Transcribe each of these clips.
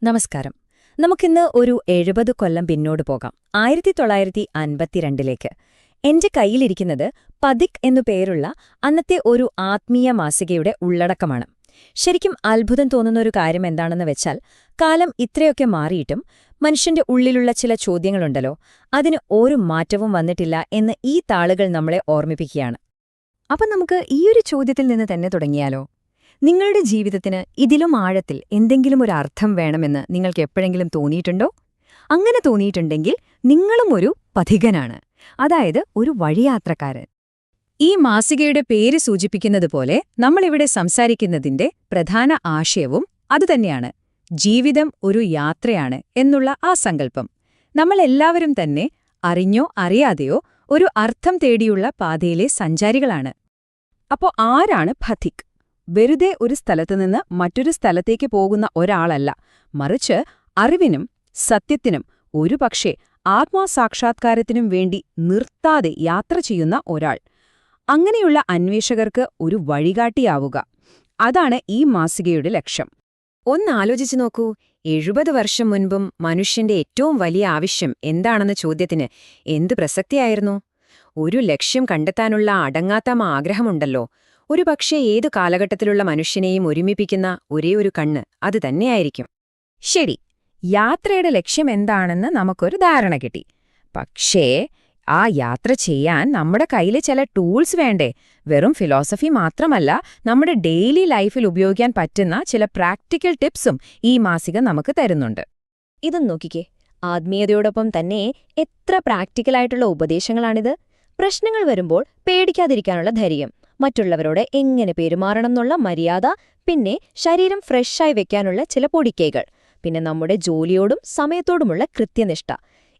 നമസ്കാരം. നമുക്കിന്ന് ഒരു 70 കൊല്ലം പിന്നോട്ട് പോകാം. 1952ലേക്ക്. എന്റെ കയ്യിലിരിക്കുന്നത് പഥിക് എന്നു പേരുള്ള അന്നത്തെ ഒരു ആത്മീയ മാസികയുടെ ഉള്ളടക്കമാണ്. ശരിക്കും അത്ഭുതം തോന്നുന്നൊരു കാര്യം എന്താണെന്ന് വെച്ചാൽ, കാലം ഇത്രയൊക്കെ മാറിയിട്ടും മനുഷ്യന്റെ ഉള്ളിലുള്ള ചില ചോദ്യങ്ങളുണ്ടല്ലോ, അതിന് ഒരു മാറ്റവും വന്നിട്ടില്ല എന്ന് ഈ താളുകൾ നമ്മളെ ഓർമ്മിപ്പിക്കുകയാണ്. അപ്പം നമുക്ക് ഈയൊരു ചോദ്യത്തിൽ നിന്ന് തന്നെ തുടങ്ങിയാലോ? നിങ്ങളുടെ ജീവിതത്തിന് ഇതിലും ആഴത്തിൽ എന്തെങ്കിലും ഒരു അർത്ഥം വേണമെന്ന് നിങ്ങൾക്ക് എപ്പോഴെങ്കിലും തോന്നിയിട്ടുണ്ടോ? അങ്ങനെ തോന്നിയിട്ടുണ്ടെങ്കിൽ നിങ്ങളും ഒരു പഥികനാണ്, അതായത് ഒരു വഴിയാത്രക്കാരൻ. ഈ മാസികയുടെ പേര് സൂചിപ്പിക്കുന്നതുപോലെ നമ്മളിവിടെ സംസാരിക്കുന്നതിന്റെ പ്രധാന ആശയവും അതുതന്നെയാണ്: ജീവിതം ഒരു യാത്രയാണ് എന്നുള്ള ആ സങ്കല്പം. നമ്മളെല്ലാവരും തന്നെ അറിഞ്ഞോ അറിയാതെയോ ഒരു അർത്ഥം തേടിയുള്ള പാതയിലെ സഞ്ചാരികളാണ്. അപ്പോ ആരാണ് പഥിക്? വെറുതെ ഒരു സ്ഥലത്തുനിന്ന് മറ്റൊരു സ്ഥലത്തേക്ക് പോകുന്ന ഒരാളല്ല, മറിച്ച് അറിവിനും സത്യത്തിനും ഒരുപക്ഷേ ആത്മസാക്ഷാത്കാരത്തിനും വേണ്ടി നിർത്താതെ യാത്ര ചെയ്യുന്ന ഒരാൾ. അങ്ങനെയുള്ള അന്വേഷകർക്ക് ഒരു വഴികാട്ടിയാവുക, അതാണ് ഈ മാസികയുടെ ലക്ഷ്യം. ഒന്നാലോചിച്ചു നോക്കൂ, 70 വർഷം മുൻപും മനുഷ്യന്റെ ഏറ്റവും വലിയ ആവശ്യം എന്താണെന്ന ചോദ്യത്തിന് എന്ത് പ്രസക്തിയായിരുന്നു? ഒരു ലക്ഷ്യം കണ്ടെത്താനുള്ള അടങ്ങാത്ത ആഗ്രഹമുണ്ടല്ലോ, ഒരുപക്ഷേ ഏതു കാലഘട്ടത്തിലുള്ള മനുഷ്യനെയും ഒരുമിപ്പിക്കുന്ന ഒരേയൊരു കണ്ണ് അത് തന്നെയായിരിക്കും. ശരി, യാത്രയുടെ ലക്ഷ്യം എന്താണെന്ന് നമുക്കൊരു ധാരണ കിട്ടി. പക്ഷേ ആ യാത്ര ചെയ്യാൻ നമ്മുടെ കയ്യിൽ ചില ടൂൾസ് വേണ്ടേ? വെറും ഫിലോസഫി മാത്രമല്ല, നമ്മുടെ ഡെയിലി ലൈഫിൽ ഉപയോഗിക്കാൻ പറ്റുന്ന ചില പ്രാക്ടിക്കൽ ടിപ്സും ഈ മാസിക നമുക്ക് തരുന്നുണ്ട്. ഇതും നോക്കിക്കേ, ആത്മീയതയോടൊപ്പം തന്നെ എത്ര പ്രാക്ടിക്കലായിട്ടുള്ള ഉപദേശങ്ങളാണിത്. പ്രശ്നങ്ങൾ വരുമ്പോൾ പേടിക്കാതിരിക്കാനുള്ള ധൈര്യം, മറ്റുള്ളവരോട് എങ്ങനെ പെരുമാറണമെന്നുള്ള മര്യാദ, പിന്നെ ശരീരം ഫ്രഷായി വെക്കാനുള്ള ചില പൊടിക്കൈകൾ, പിന്നെ നമ്മുടെ ജോലിയോടും സമയത്തോടുമുള്ള കൃത്യനിഷ്ഠ.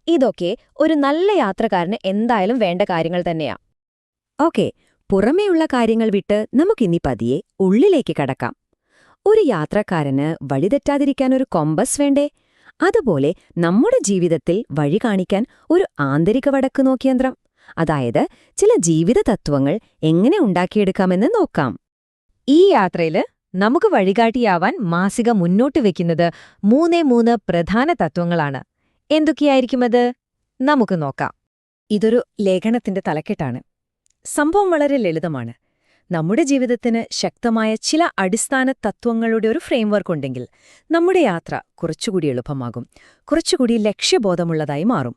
ഇതൊക്കെ ഒരു നല്ല യാത്രക്കാരന് എന്തായാലും വേണ്ട കാര്യങ്ങൾ തന്നെയാ. ഓക്കെ, പുറമേയുള്ള കാര്യങ്ങൾ വിട്ട് നമുക്കിനി പതിയെ ഉള്ളിലേക്ക് കടക്കാം. ഒരു യാത്രക്കാരന് വഴിതെറ്റാതിരിക്കാനൊരു കോമ്പസ് വേണ്ടേ? അതുപോലെ നമ്മുടെ ജീവിതത്തിൽ വഴി കാണിക്കാൻ ഒരു ആന്തരിക വടക്ക് നോക്കിയന്ത്രം, അതായത് ചില ജീവിത തത്വങ്ങൾ എങ്ങനെ ഉണ്ടാക്കിയെടുക്കാമെന്ന് നോക്കാം. ഈ യാത്രയിൽ നമുക്ക് വഴികാട്ടിയാവാൻ മാസിക മുന്നോട്ട് വയ്ക്കുന്നത് 3 പ്രധാന തത്വങ്ങളാണ്. എന്തൊക്കെയായിരിക്കുമത്? നമുക്ക് നോക്കാം. ഇതൊരു ലേഖനത്തിന്റെ തലക്കെട്ടാണ്. സംഭവം വളരെ ലളിതമാണ്. നമ്മുടെ ജീവിതത്തിന് ശക്തമായ ചില അടിസ്ഥാന തത്വങ്ങളുടെ ഒരു ഫ്രെയിംവർക്ക് ഉണ്ടെങ്കിൽ നമ്മുടെ യാത്ര കുറച്ചുകൂടി എളുപ്പമാകും, കുറച്ചുകൂടി ലക്ഷ്യബോധമുള്ളതായി മാറും.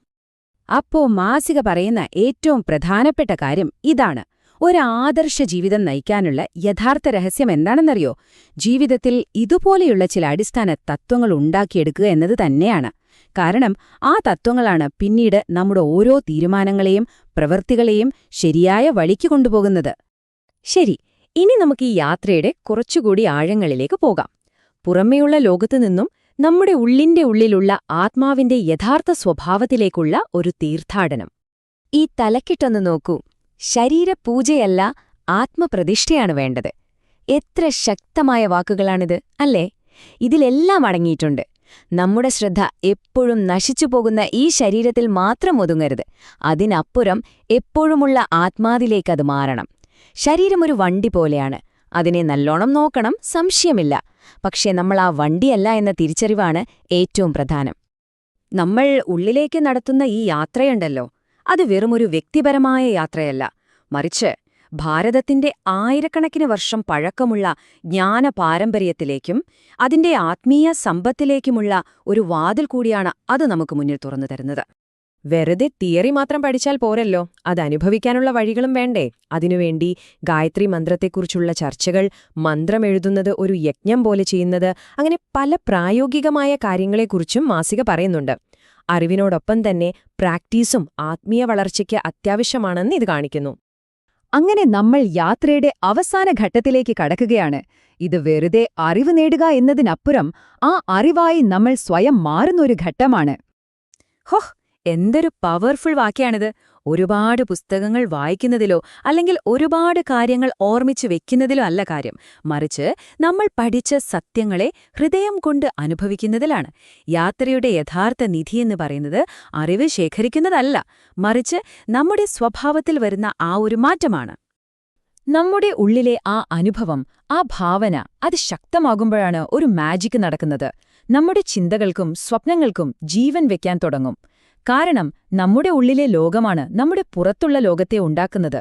അപ്പോ മാസിക പറയുന്ന ഏറ്റവും പ്രധാനപ്പെട്ട കാര്യം ഇതാണ്: ഒരു ആദർശ ജീവിതം നയിക്കാനുള്ള യഥാർത്ഥ രഹസ്യം എന്താണെന്നറിയോ? ജീവിതത്തിൽ ഇതുപോലെയുള്ള ചില അടിസ്ഥാന തത്വങ്ങൾ ഉണ്ടാക്കിയെടുക്കുക എന്നത് തന്നെയാണ്. കാരണം ആ തത്വങ്ങളാണ് പിന്നീട് നമ്മുടെ ഓരോ തീരുമാനങ്ങളെയും പ്രവൃത്തികളെയും ശരിയായ വഴിക്ക് കൊണ്ടുപോകുന്നത്. ശരി, ഇനി നമുക്ക് ഈ യാത്രയുടെ കുറച്ചുകൂടി ആഴങ്ങളിലേക്ക് പോകാം. പുറമേയുള്ള ലോകത്തുനിന്നും നമ്മുടെ ഉള്ളിന്റെ ഉള്ളിലുള്ള ആത്മാവിന്റെ യഥാർത്ഥ സ്വഭാവത്തിലേക്കുള്ള ഒരു തീർത്ഥാടനം. ഈ തലക്കിട്ടൊന്ന് നോക്കൂ. ശരീരപൂജയല്ല, ആത്മപ്രതിഷ്ഠയാണ് വേണ്ടത്. എത്ര ശക്തമായ വാക്കുകളാണിത്, അല്ലേ? ഇതിലെല്ലാം അടങ്ങിയിട്ടുണ്ട്. നമ്മുടെ ശ്രദ്ധ എപ്പോഴും നശിച്ചുപോകുന്ന ഈ ശരീരത്തിൽ മാത്രം ഒതുങ്ങരുത്, അതിനപ്പുറം എപ്പോഴുമുള്ള ആത്മാവിലേക്കത് മാറണം. ശരീരമൊരു വണ്ടി പോലെയാണ്, അതിനെ നല്ലോണം നോക്കണം, സംശയമില്ല. പക്ഷേ നമ്മൾ ആ വണ്ടിയല്ല എന്ന തിരിച്ചറിവാണ് ഏറ്റവും പ്രധാനം. നമ്മൾ ഉള്ളിലേക്ക് നടത്തുന്ന ഈ യാത്രയുണ്ടല്ലോ, അത് വെറുമൊരു വ്യക്തിപരമായ യാത്രയല്ല, മറിച്ച് ഭാരതത്തിന്റെ ആയിരക്കണക്കിന് വർഷം പഴക്കമുള്ള ജ്ഞാന പാരമ്പര്യത്തിലേക്കും അതിന്റെ ആത്മീയ സമ്പത്തിലേക്കുമുള്ള ഒരു വാതിൽ കൂടിയാണ് അത് നമുക്ക് മുന്നിൽ തുറന്നു തരുന്നത്. വെറുതെ തിയറി മാത്രം പഠിച്ചാൽ പോരല്ലോ, അതനുഭവിക്കാനുള്ള വഴികളും വേണ്ടേ? അതിനുവേണ്ടി ഗായത്രി മന്ത്രത്തെക്കുറിച്ചുള്ള ചർച്ചകൾ, മന്ത്രമെഴുതുന്നത് ഒരു യജ്ഞം പോലെ ചെയ്യുന്നത്, അങ്ങനെ പല പ്രായോഗികമായ കാര്യങ്ങളെക്കുറിച്ചും മാസിക പറയുന്നുണ്ട്. അറിവിനോടൊപ്പം തന്നെ പ്രാക്ടീസും ആത്മീയ വളർച്ചയ്ക്ക് അത്യാവശ്യമാണെന്ന് ഇത് കാണിക്കുന്നു. അങ്ങനെ നമ്മൾ യാത്രയുടെ അവസാന ഘട്ടത്തിലേക്ക് കടക്കുകയാണ്. ഇത് വെറുതെ അറിവ് നേടുക എന്നതിനപ്പുറം ആ അറിവായി നമ്മൾ സ്വയം മാറുന്നൊരു ഘട്ടമാണ്. ഹോഹ്, എന്തൊരു പവർഫുൾ വാക്യാണിത്! ഒരുപാട് പുസ്തകങ്ങൾ വായിക്കുന്നതിലോ അല്ലെങ്കിൽ ഒരുപാട് കാര്യങ്ങൾ ഓർമ്മിച്ചു വെക്കുന്നതിലോ അല്ല കാര്യം, മറിച്ച് നമ്മൾ പഠിച്ച സത്യങ്ങളെ ഹൃദയം കൊണ്ട് അനുഭവിക്കുന്നതിലാണ്. യാത്രയുടെ യഥാർത്ഥ നിധിയെന്ന് പറയുന്നത് അറിവ് ശേഖരിക്കുന്നതല്ല, മറിച്ച് നമ്മുടെ സ്വഭാവത്തിൽ വരുന്ന ആ ഒരു മാറ്റമാണ്. നമ്മുടെ ഉള്ളിലെ ആ അനുഭവം, ആ ഭാവന, അത് ശക്തമാകുമ്പോഴാണ് ഒരു മാജിക് നടക്കുന്നത്. നമ്മുടെ ചിന്തകൾക്കും സ്വപ്നങ്ങൾക്കും ജീവൻ വെക്കാൻ തുടങ്ങും. കാരണം നമ്മുടെ ഉള്ളിലെ ലോകമാണ് നമ്മുടെ പുറത്തുള്ള ലോകത്തെ ഉണ്ടാക്കുന്നത്.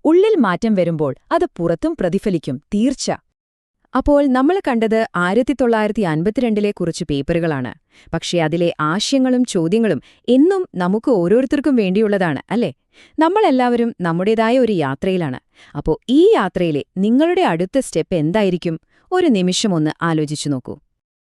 ഉള്ളിൽ മാറ്റം വരുമ്പോൾ അത് പുറത്തും പ്രതിഫലിക്കും, തീർച്ച. അപ്പോൾ നമ്മൾ കണ്ടത് 1952 കുറച്ച് പേപ്പറുകളാണ്. പക്ഷേ അതിലെ ആശയങ്ങളും ചോദ്യങ്ങളും എന്നും നമുക്ക് ഓരോരുത്തർക്കും വേണ്ടിയുള്ളതാണ്, അല്ലേ? നമ്മളെല്ലാവരും നമ്മുടേതായ ഒരു യാത്രയിലാണ്. അപ്പോൾ ഈ യാത്രയിലെ നിങ്ങളുടെ അടുത്ത സ്റ്റെപ്പ് എന്തായിരിക്കും? ഒരു നിമിഷം ഒന്ന് ആലോചിച്ചു നോക്കൂ.